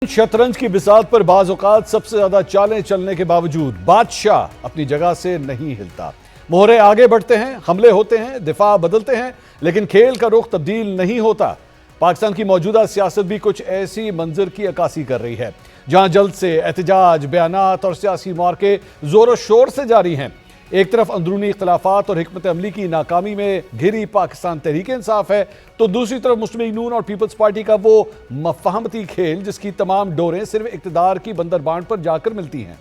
شطرنج کی بساط پر بعض اوقات سب سے زیادہ چالیں چلنے کے باوجود بادشاہ اپنی جگہ سے نہیں ہلتا۔ مہرے آگے بڑھتے ہیں، حملے ہوتے ہیں، دفاع بدلتے ہیں، لیکن کھیل کا رخ تبدیل نہیں ہوتا۔ پاکستان کی موجودہ سیاست بھی کچھ ایسی منظر کی عکاسی کر رہی ہے جہاں جلد سے احتجاج، بیانات اور سیاسی معرکے زور و شور سے جاری ہیں۔ ایک طرف اندرونی اختلافات اور حکمت عملی کی ناکامی میں گھری پاکستان تحریک انصاف ہے، تو دوسری طرف مسلم لیگ نون اور پیپلز پارٹی کا وہ مفاہمتی کھیل جس کی تمام ڈوریں صرف اقتدار کی بندر بانٹ پر جا کر ملتی ہیں۔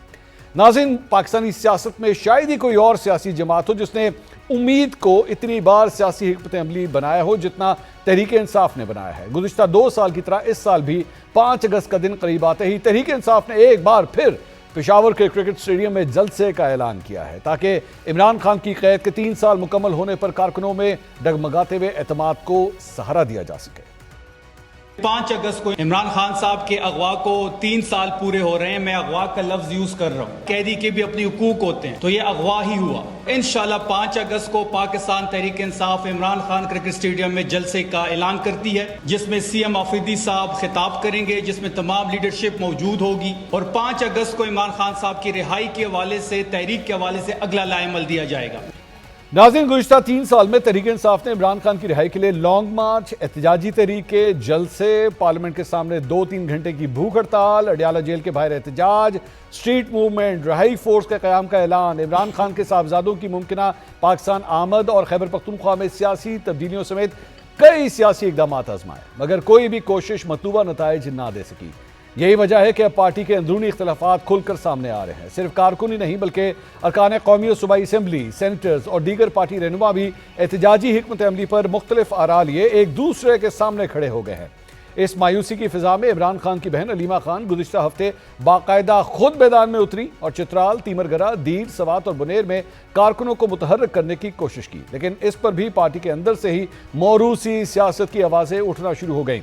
ناظرین، پاکستانی سیاست میں شاید ہی کوئی اور سیاسی جماعت ہو جس نے امید کو اتنی بار سیاسی حکمت عملی بنایا ہو جتنا تحریک انصاف نے بنایا ہے۔ گزشتہ 2 سال کی طرح اس سال بھی 5 اگست کا دن قریب آتے ہی تحریک انصاف نے ایک بار پھر پشاور کے کرکٹ سٹیڈیم میں جلسے کا اعلان کیا ہے تاکہ عمران خان کی قید کے 3 سال مکمل ہونے پر کارکنوں میں ڈگمگاتے ہوئے اعتماد کو سہارا دیا جا سکے۔ 5 اگست کو عمران خان صاحب کے اغوا کو 3 سال پورے ہو رہے ہیں۔ میں اغوا کا لفظ یوز کر رہا ہوں، قیدی کے بھی اپنی حقوق ہوتے ہیں، تو یہ اغوا ہی ہوا۔ انشاءاللہ 5 اگست کو پاکستان تحریک انصاف عمران خان کرکٹ سٹیڈیم میں جلسے کا اعلان کرتی ہے، جس میں سی ایم آفریدی صاحب خطاب کریں گے، جس میں تمام لیڈرشپ موجود ہوگی، اور 5 اگست کو عمران خان صاحب کی رہائی کے حوالے سے، تحریک کے حوالے سے اگلا لائحہ عمل دیا جائے گا۔ ناظرین، گزشتہ 3 سال میں تحریک انصاف نے عمران خان کی رہائی کے لیے لانگ مارچ، احتجاجی تحریکیں، جلسے، پارلیمنٹ کے سامنے 2-3 گھنٹے کی بھوک ہڑتال، اڈیالہ جیل کے باہر احتجاج، سٹریٹ موومنٹ، رہائی فورس کے قیام کا اعلان، عمران خان کے صاحبزادوں کی ممکنہ پاکستان آمد اور خیبر پختونخوا میں سیاسی تبدیلیوں سمیت کئی سیاسی اقدامات آزمائے، مگر کوئی بھی کوشش مطلوبہ نتائج نہ دے سکی۔ یہی وجہ ہے کہ اب پارٹی کے اندرونی اختلافات کھل کر سامنے آ رہے ہیں۔ صرف کارکن ہی نہیں بلکہ ارکان قومی و صوبائی اسمبلی، سینیٹرز اور دیگر پارٹی رہنما بھی احتجاجی حکمت عملی پر مختلف آراء لیے ایک دوسرے کے سامنے کھڑے ہو گئے ہیں۔ اس مایوسی کی فضا میں عمران خان کی بہن علیمہ خان گزشتہ ہفتے باقاعدہ خود میدان میں اتری اور چترال، تیمرگرہ، دیر، سوات اور بنیر میں کارکنوں کو متحرک کرنے کی کوشش کی، لیکن اس پر بھی پارٹی کے اندر سے ہی موروثی سیاست کی آوازیں اٹھنا شروع ہو گئیں۔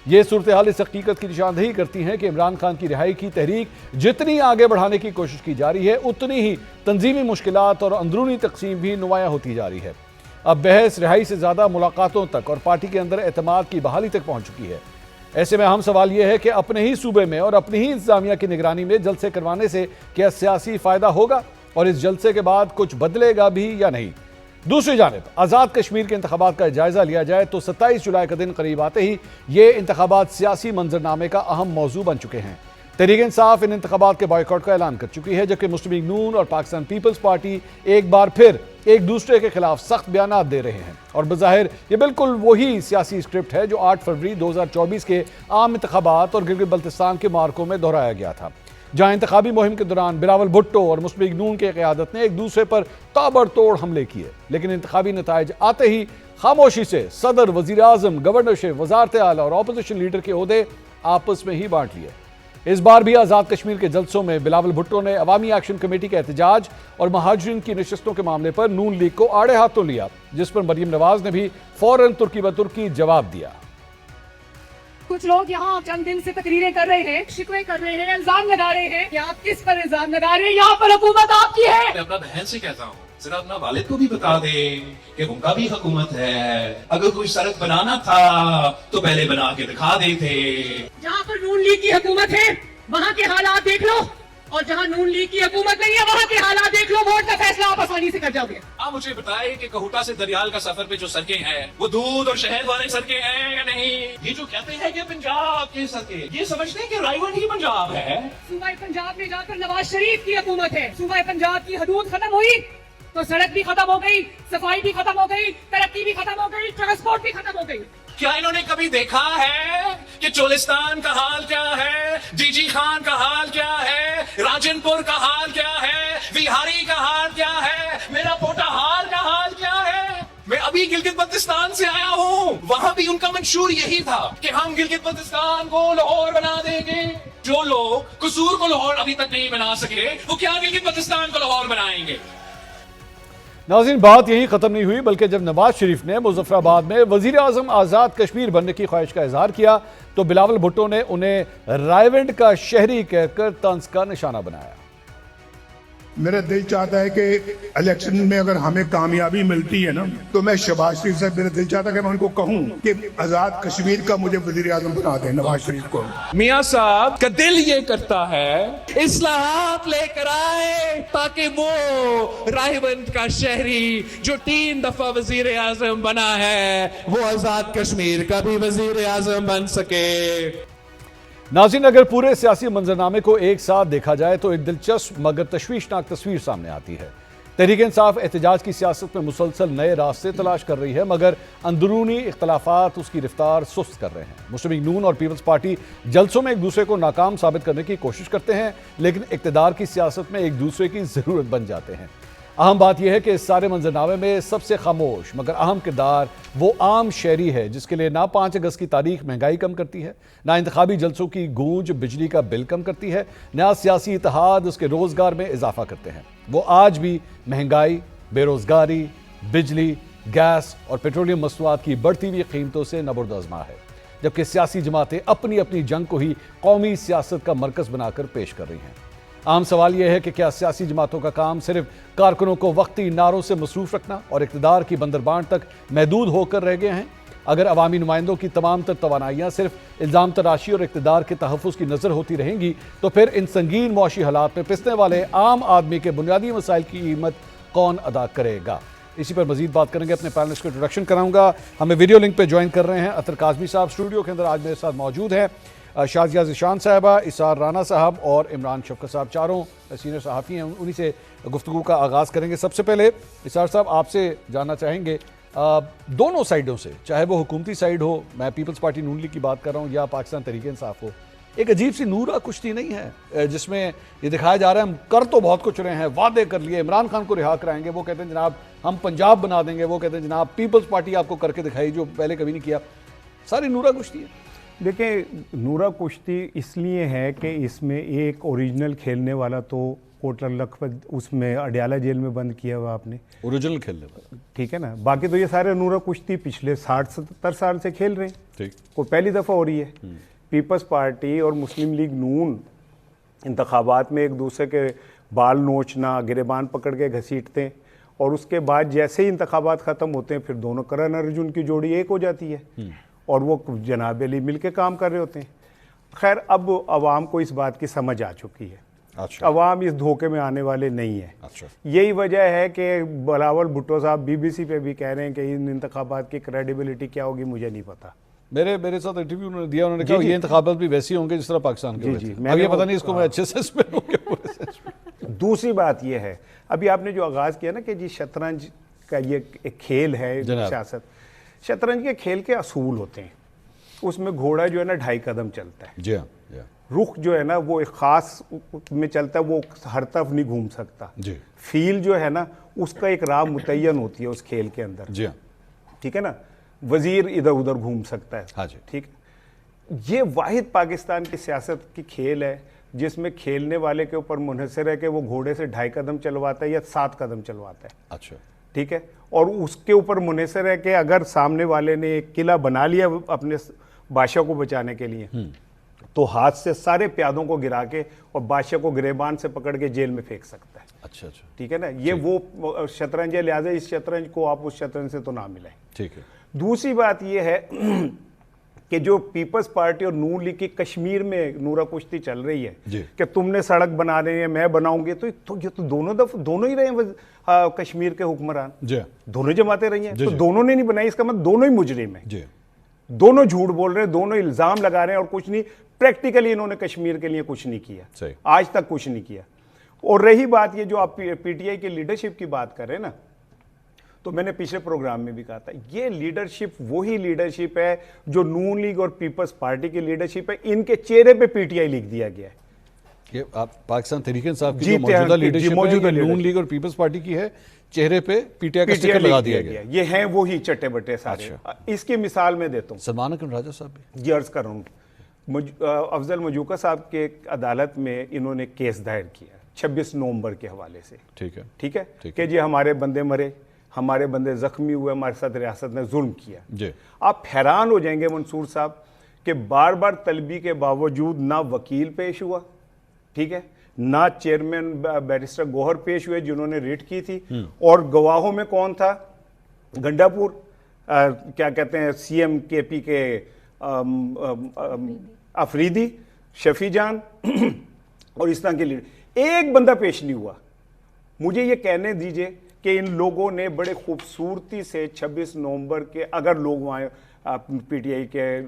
یہ صورتحال اس حقیقت کی نشاندہی کرتی ہے کہ عمران خان کی رہائی کی تحریک جتنی آگے بڑھانے کی کوشش کی جا رہی ہے، اتنی ہی تنظیمی مشکلات اور اندرونی تقسیم بھی نمایاں ہوتی جا رہی ہے۔ اب بحث رہائی سے زیادہ ملاقاتوں تک اور پارٹی کے اندر اعتماد کی بحالی تک پہنچ چکی ہے۔ ایسے میں اہم سوال یہ ہے کہ اپنے ہی صوبے میں اور اپنی ہی انتظامیہ کی نگرانی میں جلسے کروانے سے کیا سیاسی فائدہ ہوگا، اور اس جلسے کے بعد کچھ بدلے گا بھی یا نہیں؟ دوسری جانب آزاد کشمیر کے انتخابات کا جائزہ لیا جائے تو 27 جولائی کا دن قریب آتے ہی یہ انتخابات سیاسی منظرنامے کا اہم موضوع بن چکے ہیں۔ تحریک انصاف ان انتخابات کے بائیکاٹ کا اعلان کر چکی ہے، جبکہ مسلم لیگ نون اور پاکستان پیپلز پارٹی ایک بار پھر ایک دوسرے کے خلاف سخت بیانات دے رہے ہیں، اور بظاہر یہ بالکل وہی سیاسی اسکرپٹ ہے جو 8 فروری 2024 کے عام انتخابات اور گلگت بلتستان کے معرکوں میں دہرایا گیا تھا، جہاں انتخابی مہم کے دوران بلاول بھٹو اور مسلم لیگ نون کی قیادت نے ایک دوسرے پر تابڑ توڑ حملے کیے، لیکن انتخابی نتائج آتے ہی خاموشی سے صدر، وزیر اعظم، گورنرشپ، وزارت اعلیٰ اور اپوزیشن لیڈر کے عہدے آپس میں ہی بانٹ لیے۔ اس بار بھی آزاد کشمیر کے جلسوں میں بلاول بھٹو نے عوامی ایکشن کمیٹی کے احتجاج اور مہاجرین کی نشستوں کے معاملے پر نون لیگ کو آڑے ہاتھوں لیا، جس پر مریم نواز نے بھی فوراً ترکی بترکی جواب دیا۔ کچھ لوگ یہاں چند دن سے تقریریں کر رہے ہیں، شکوے کر رہے ہیں، الزام لگا رہے ہیں کہ آپ کس پر الزام لگا رہے ہیں؟ یہاں پر حکومت آپ کی ہے۔ میں اپنا بہن سے کہتا ہوں ذرا اپنا والد کو بھی بتا دے کہ ان کا بھی حکومت ہے، اگر کوئی سڑک بنانا تھا تو پہلے بنا کے دکھا دیتے۔ جہاں پر نون لیگ کی حکومت ہے وہاں کے حالات دیکھ لو، اور جہاں نون لیگ کی حکومت نہیں ہے وہاں کے حالات دیکھ لو، ووٹ کا فیصلہ آپ آسانی سے کر جاؤ گے۔ آپ مجھے بتائیں کہ کہوٹا سے دریال کا سفر پہ جو سڑکیں ہیں وہ دودھ اور شہد والے سڑکیں ہیں یا نہیں؟ یہ جو کہتے ہیں کہ پنجاب کی سڑکیں، یہ سمجھتے ہیں کہ رائے گڑھ ہی پنجاب ہے؟ صوبہ پنجاب میں جا کر نواز شریف کی حکومت ہے، صوبہ پنجاب کی حدود ختم ہوئی تو سڑک بھی ختم ہو گئی، صفائی بھی ختم ہو گئی، ترقی بھی ختم ہو گئی، ٹرانسپورٹ بھی ختم ہو گئی۔ کیا انہوں نے کبھی دیکھا ہے کہ چولستان کا حال کیا ہے، ڈی جی خان کا حال کیا ہے، راجن پور کا حال کیا ہے، ویہاری کا حال کیا ہے، میرا پوٹا حال کا حال کیا ہے؟ میں ابھی گلگت بلتستان سے آیا ہوں، وہاں بھی ان کا منشور یہی تھا کہ ہم گلگت بلتستان کو لاہور بنا دیں گے۔ جو لوگ قصور کو لاہور ابھی تک نہیں بنا سکے وہ کیا گلگت بلتستان کو لاہور بنائیں گے؟ ناظرین، بات یہی ختم نہیں ہوئی، بلکہ جب نواز شریف نے مظفر آباد میں وزیر اعظم آزاد کشمیر بننے کی خواہش کا اظہار کیا تو بلاول بھٹو نے انہیں رائے ونڈ کا شہری کہہ کر طنز کا نشانہ بنایا۔ میرا دل چاہتا ہے کہ الیکشن میں اگر ہمیں کامیابی ملتی ہے نا تو میں شہباز شریف سے میرا دل چاہتا ہے کہ میں ان کو کہوں کہ آزاد کشمیر کا مجھے وزیر اعظم بنا دیں نواز شریف کو. میاں صاحب کا دل یہ کرتا ہے اصلاحات لے کر آئے تاکہ وہ راہبند کا شہری جو 3 دفعہ وزیر اعظم بنا ہے وہ آزاد کشمیر کا بھی وزیر اعظم بن سکے. ناظرین، اگر پورے سیاسی منظرنامے کو ایک ساتھ دیکھا جائے تو ایک دلچسپ مگر تشویشناک تصویر سامنے آتی ہے. تحریک انصاف احتجاج کی سیاست میں مسلسل نئے راستے تلاش کر رہی ہے، مگر اندرونی اختلافات اس کی رفتار سست کر رہے ہیں. مسلم لیگ نون اور پیپلز پارٹی جلسوں میں ایک دوسرے کو ناکام ثابت کرنے کی کوشش کرتے ہیں، لیکن اقتدار کی سیاست میں ایک دوسرے کی ضرورت بن جاتے ہیں. اہم بات یہ ہے کہ اس سارے منظرنامے میں سب سے خاموش مگر اہم کردار وہ عام شہری ہے جس کے لیے نہ 5 اگست کی تاریخ مہنگائی کم کرتی ہے، نہ انتخابی جلسوں کی گونج بجلی کا بل کم کرتی ہے، نہ سیاسی اتحاد اس کے روزگار میں اضافہ کرتے ہیں. وہ آج بھی مہنگائی، بے روزگاری، بجلی، گیس اور پیٹرولیم مصنوعات کی بڑھتی ہوئی قیمتوں سے نبرد ہے، جبکہ سیاسی جماعتیں اپنی اپنی جنگ کو ہی قومی سیاست کا مرکز بنا کر پیش کر رہی ہیں. عام سوال یہ ہے کہ کیا سیاسی جماعتوں کا کام صرف کارکنوں کو وقتی نعروں سے مصروف رکھنا اور اقتدار کی بندربانٹ تک محدود ہو کر رہ گئے ہیں؟ اگر عوامی نمائندوں کی تمام تر توانائیاں صرف الزام تراشی اور اقتدار کے تحفظ کی نظر ہوتی رہیں گی تو پھر ان سنگین معاشی حالات میں پسنے والے عام آدمی کے بنیادی مسائل کی قیمت کون ادا کرے گا؟ اسی پر مزید بات کریں گے. اپنے پینلسٹ کو انٹروڈکشن کراؤں گا. ہمیں ویڈیو لنک پہ جوائن کر رہے ہیں اطہر کاظمی صاحب. اسٹوڈیو کے اندر آج میرے ساتھ موجود ہیں شازیہ ذیشان صاحبہ، اسار رانا صاحب اور عمران شفقت صاحب. چاروں سینئر صحافی ہیں، انہی سے گفتگو کا آغاز کریں گے. سب سے پہلے اسار صاحب آپ سے جاننا چاہیں گے دونوں سائیڈوں سے، چاہے وہ حکومتی سائیڈ ہو، میں پیپلز پارٹی نون لیگ کی بات کر رہا ہوں، یا پاکستان تحریک انصاف ہو، ایک عجیب سی نورا کشتی نہیں ہے جس میں یہ دکھایا جا رہا ہے ہم کر تو بہت کچھ رہے ہیں، وعدے کر لیے، عمران خان کو رہا کرائیں گے، وہ کہتے ہیں جناب ہم پنجاب بنا دیں گے، وہ کہتے ہیں جناب پیپلز پارٹی آپ کو کر کے دکھائی جو پہلے کبھی نہیں کیا. ساری نورا کشتی ہے. دیکھیں، نورا کشتی اس لیے ہے کہ اس میں ایک اوریجنل کھیلنے والا تو کوٹلر لکھپت اس میں اڈیالہ جیل میں بند کیا ہوا آپ نے، اوریجنل کھیلنے والا، ٹھیک ہے نا. باقی تو یہ سارے نورا کشتی پچھلے 60-70 سال سے کھیل رہے ہیں، ٹھیک، کوئی پہلی دفعہ ہو رہی ہے. پیپلز پارٹی اور مسلم لیگ نون انتخابات میں ایک دوسرے کے بال نوچنا، گریبان پکڑ کے گھسیٹتے ہیں، اور اس کے بعد جیسے ہی انتخابات ختم ہوتے ہیں پھر دونوں کرن ارجن کی جوڑی ایک ہو جاتی ہے اور وہ جناب علی مل کے کام کر رہے ہوتے ہیں. خیر، اب عوام کو اس بات کی سمجھ آ چکی ہے. اچھا، عوام اس دھوکے میں آنے والے نہیں ہیں. اچھا، یہی وجہ ہے کہ بلاول بھٹو صاحب BBC پہ بھی کہہ رہے ہیں کہ ان انتخابات کی کریڈیبلٹی کیا ہوگی مجھے نہیں پتا. میرے ساتھ انٹرویو انہوں نے دیا، انہوں نے کہا یہ انتخابات بھی ویسے ہوں گے جس طرح پاکستان کے ہوئے تھے. اب یہ پتہ نہیں اس کو میں اچھے سے اس میں ہوں گے پورے سے. دوسری بات یہ ہے، ابھی آپ نے جو آغاز کیا نا کہ جی شطرنج کا یہ ایک کھیل ہے سیاست، شطرنج کے کھیل کے اصول ہوتے ہیں. اس میں گھوڑا جو ہے نا 2.5 قدم چلتا ہے، جی ہاں، رخ جو ہے نا وہ ایک خاص میں چلتا ہے، وہ ہر طرف نہیں گھوم سکتا. جی، فیل جو ہے نا اس کا ایک راہ متعین ہوتی ہے اس کھیل کے اندر. جی ہاں، ٹھیک ہے نا. وزیر ادھر ادھر گھوم سکتا ہے. ہاں جی، ٹھیک. یہ واحد پاکستان کی سیاست کی کھیل ہے جس میں کھیلنے والے کے اوپر منحصر ہے کہ وہ گھوڑے سے 2.5 قدم چلواتا ہے یا 7 قدم چلواتا ہے. اچھا، ٹھیک ہے. اور اس کے اوپر منحصر ہے کہ اگر سامنے والے نے ایک قلعہ بنا لیا اپنے بادشاہ کو بچانے کے لیے تو ہاتھ سے سارے پیادوں کو گرا کے اور بادشاہ کو گریبان سے پکڑ کے جیل میں پھینک سکتا ہے. اچھا اچھا، ٹھیک ہے نا. یہ وہ شطرنج ہے، لہٰذا اس شطرنج کو آپ اس شطرنج سے تو نہ ملائیں. ٹھیک ہے. دوسری بات یہ ہے کہ جو پیپلز پارٹی اور نون لیگ کی کشمیر میں نورا کشتی چل رہی ہے کہ تم نے سڑک بنا رہی ہے، میں بناؤں گے، تو یہ تو دونوں ہی رہے ہیں کشمیر کے حکمران، دونوں جماعتیں رہی ہیں، تو دونوں نے نہیں بنائی، اس کا مطلب دونوں ہی مجرم ہیں. دونوں جھوٹ بول رہے ہیں، دونوں الزام لگا رہے ہیں اور کچھ نہیں. پریکٹیکلی انہوں نے کشمیر کے لیے کچھ نہیں کیا، آج تک کچھ نہیں کیا. اور رہی بات یہ جو آپ PTI کی لیڈرشپ کی بات کر رہے ہیں نا، تو میں نے پچھلے پروگرام میں بھی کہا تھا یہ لیڈرشپ وہی لیڈرشپ ہے جو نون لیگ اور پیپلز پارٹی کی لیڈرشپ ہے. ان کے چہرے پہ PTI لکھ دیا گیا ہے. کہ آپ پاکستان تحریک انصاف کی جو موجودہ لیڈرشپ ہے نون لیگ اور پیپلز پارٹی کی ہے، چہرے پہ PTI کا سٹیکر لگا دیا گیا. یہ ہیں وہی چٹے بٹے سارے. اس کی مثال میں دیتا ہوں. سلمان اکرم راجہ صاحب بھی جی عرض کر رہا ہوں. افضل مجوکا صاحب کے عدالت میں انہوں نے کیس دائر کیا 26 نومبر کے حوالے سے. ٹھیک ہے کہ جی ہمارے بندے مرے، ہمارے بندے زخمی ہوئے، ہمارے ساتھ ریاست نے ظلم کیا. آپ حیران ہو جائیں گے منصور صاحب کہ بار بار طلبی کے باوجود نہ وکیل پیش ہوا، ٹھیک ہے نہ چیئرمین بیرسٹر گوہر پیش ہوئے جنہوں نے ریٹ کی تھی, اور گواہوں میں کون تھا؟ گنڈاپور کیا کہتے ہیں سی ایم کے پی کے افریدی, شفیع جان اور اس طرح کے لیڈر. ایک بندہ پیش نہیں ہوا. مجھے یہ کہنے دیجئے کہ ان لوگوں نے بڑے خوبصورتی سے 26 نومبر کے, اگر لوگ وہاں پی ٹی آئی کے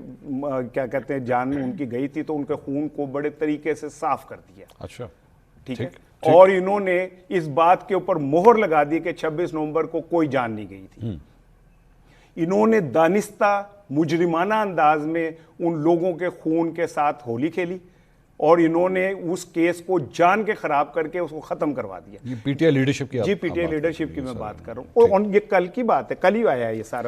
کیا کہتے ہیں جان ان کی گئی تھی تو ان کے خون کو بڑے طریقے سے صاف کر دیا. اچھا ٹھیک ہے, اور انہوں نے اس بات کے اوپر مہر لگا دی کہ 26 نومبر کو کوئی جان نہیں گئی تھی. انہوں نے دانستہ مجرمانہ انداز میں ان لوگوں کے خون کے ساتھ ہولی کھیلی, اور انہوں نے اس کیس کو جان کے خراب کر کے اس کو ختم کروا دیا. یہ پی ٹی آئی لیڈرشپ کی جی پی ٹی آئی لیڈرشپ کی میں بات کر رہا ہوں, اور یہ کل کی بات ہے, کل ہی آیا ہے یہ سارا